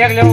એક લેવો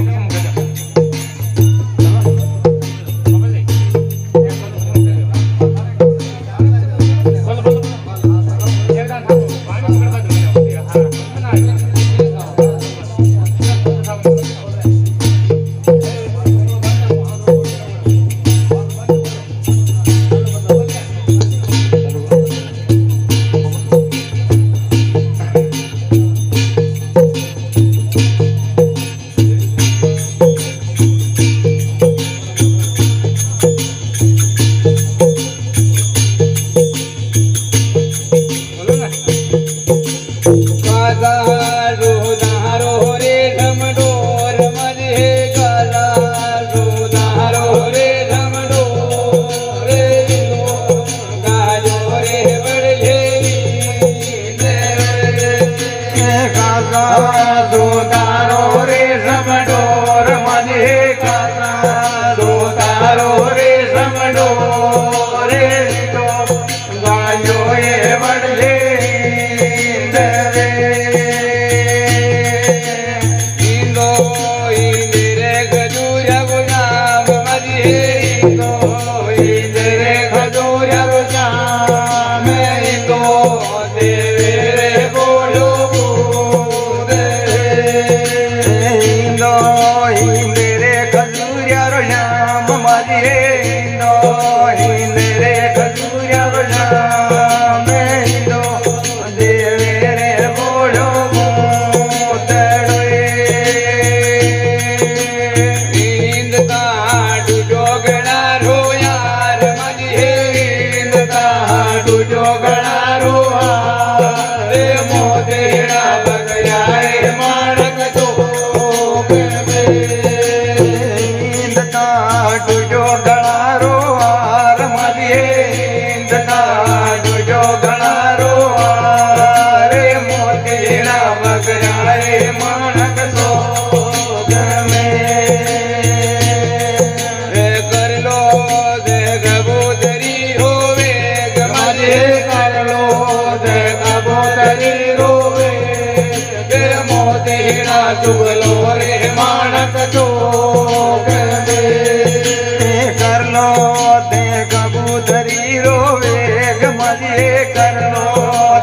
चुगलो रे मानक चोक कर लो दे कबूतरी रोवे गमजे कर लो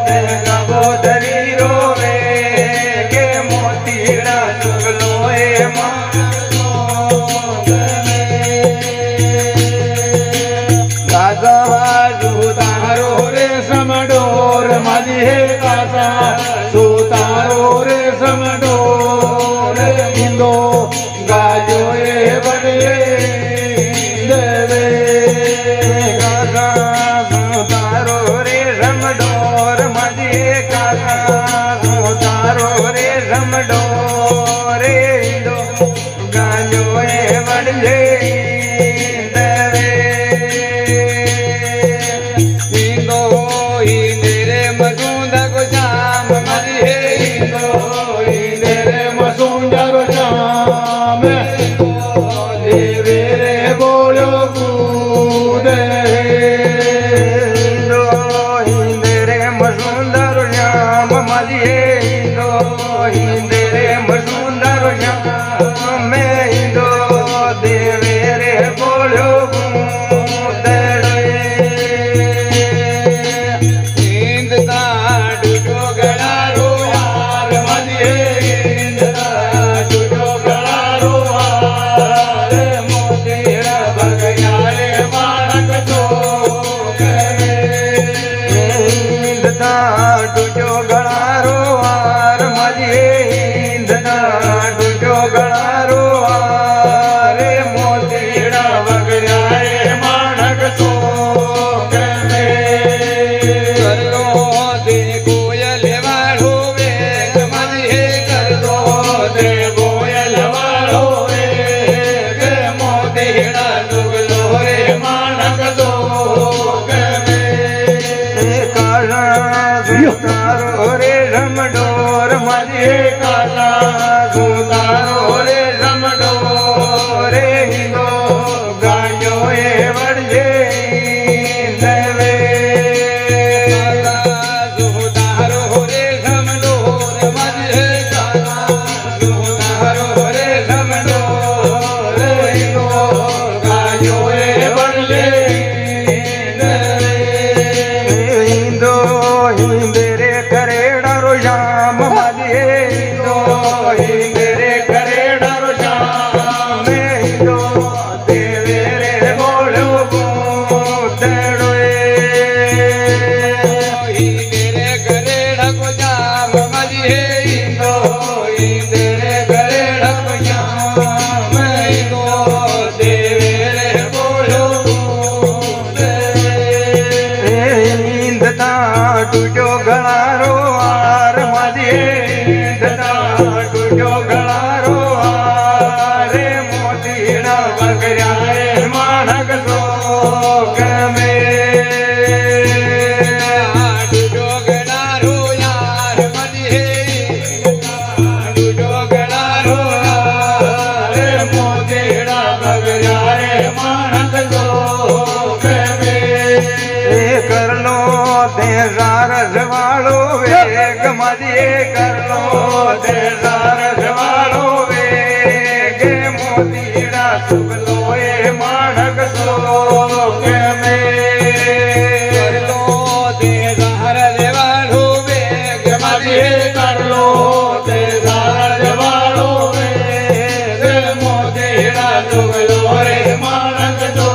दे कबूतरी रोवे के मोतीड़ा चुगलो रे मानक चोक काजा सुतारो रे समडोर मजे काजा सुतारो रे समडोर गाजो ये बड़े देवे काका सुतारो रे समडोर मजे काका सुतारो रे समडोर दो गाजो ये बड़े देवे इंदो ही मेरे मसूंद को जाम मजे इंदो ही मेरे मसूंद को जाम देवे रे बोलो कूदे इंदो ही मेरे मसूंद को जाम मजे इंदो ही मेरे मसूंद को जाम में इंदो देवे रे बोलो कूदे इंद का डुडो गड़ा रो यार मजे इंद का डुडो गड़ा रो यार मोतेरा बगयाले मानक चोक इंद का डुडो गड़ा रो यार मजे इंद का डुडो गड़ा रो यार मोतेरा बगयाले मानक चोक कर लो दे कोयल वालो वेग मजे कर लो दे कोयल वालो वेग मोतेड़ा डुगलो रे मानक चोक काला सुतारो रे रमडोर मजे काला सुतारो रे रमडोर हिंदो गाजो ये बड़े देवे काला सुतारो रे रमडोर मजे काला હિંદરે કરે ડરો શ્યામે હિંદો દેવે રે બોલો ગોતડો હિંદરે કરે ડકો જામ મજી હે હિંદો હિંદરે કરે ડકો જામ હિંદો દેવે રે બોલો હિંદતા ટૂટો ગળારો આર માજી ટૂટો ગળારો આરે મોતીડા બગડ્યા રે માણક સો ગમે ટૂટો ગળારો યાર માજી ટૂટો ગળારો આરે મોતીડા બગડ્યા રે માણક સો ગમે કરલો તે સારસ વાળો વેગ મજે કરલો તે સારસ વાળો વેગ મોતીડા સુગલો એ માણક સો ગમે કરલો તે સારસ વાળો વેગ મજે કરલો તે સારસ વાળો વેગ મોતીડા સુગલો રે માણક સો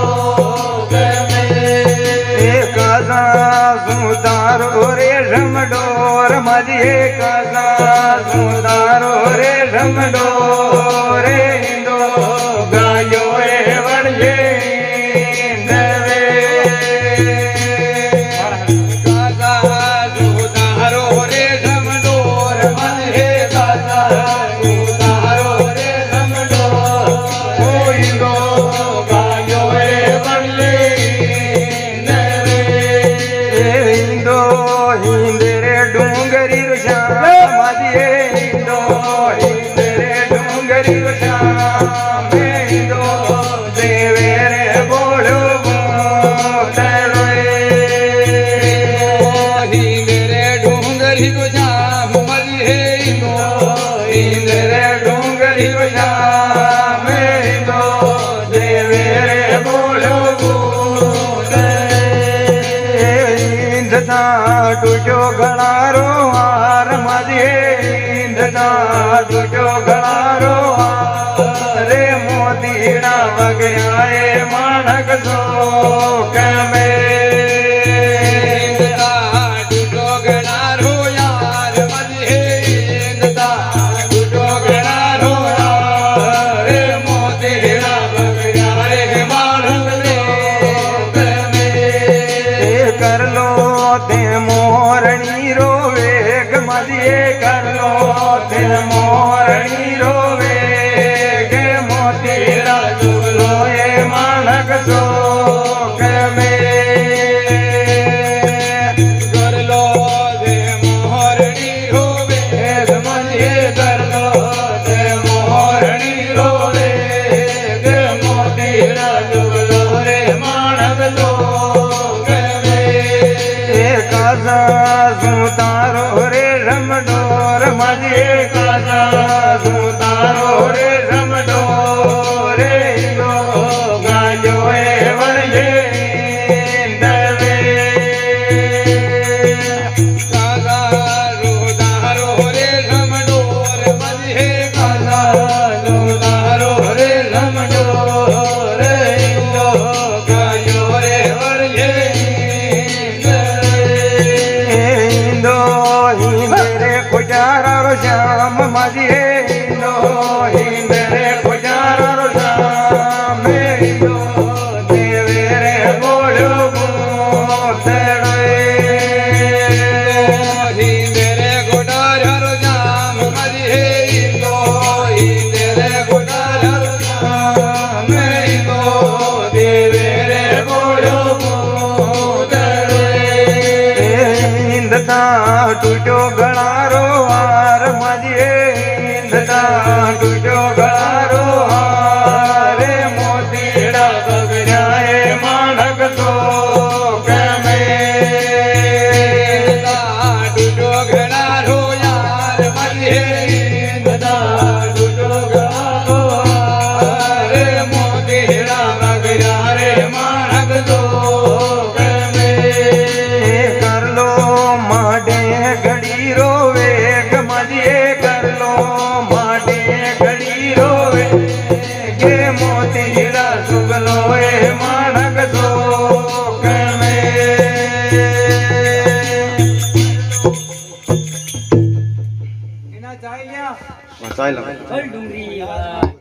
સુતારો રે રમડોર મજે કસા સુતારો રે રમડોર રે હિંદો ગાયો રે વળજે નવે કસા સુતારો રે રમડોર મજે કસા સુતારો રે રમડોર ઓ હિંદો ગાયો રે વળજે હિંદરે ડુંગરી શ્યામ હિંદો હિંદરે ડુંગરી શ્યામ હિંદો દેવે રે બોલો બોતડો હિંદરે ડુંગરી શ્યામ હિંદો હિંદરે ડુંગરી શ્યામ હિંદો દેવે રે બોલો ટૂટો ગળારો હાર મજે ઈંધતા ટૂટો ગળારો રે મોતીડા વગડ્યા એ માણક સો ગમે ટૂટો ગળારો યાર મજે ઈંધતા ટૂટો ગળારો રે મોતીડા વગડ્યા રે માણક સો ગમે કરલો તે મોરણી રોવે ગમજે કરલો તે મોરણી રોવે ગે મોતીડા સુગલો એ માણક સો ગમે કરલો તે મોરણી રોવે ગમજે કરલો તે મોરણી રોવે ગે મોતીડા સુગલો રે માણક સો સુતારો રે રમડોર મજે કાજા સુતારો રે રમડોર રે હિંદો ગાયો એ વળજે દવે કાજા સુતારો રે રમડોર મજે કાજા સુતારો રે રમડોર રે હિંદો ગાયો રે વળજે હિંદરે ખુજારો શ્યામ મજે હિંદો હિંદરે ખુજારો શ્યામ હિંદો દેવે રે બોલો બોતડો હિંદરે ખુજારો શ્યામ મજે હિંદો હિંદરે ખુજારો શ્યામ હિંદો દેવે રે બોલો બોતડો હિંદતા ટૂટો ગળારો હાર મજે હિંદતા ટૂટો ગળારો હારે મોતીડા બગડ્યા એ માણક સો ગમે ટૂટો ગળારો યાર મજે હિંદતા ટૂટો ગળારો હારે મોતીડા બગડ્યા રે માણક સો ગમે કરલો માડે ઘડી રોવે ગમજે કરલો ચાલો ડુંગરી વાળા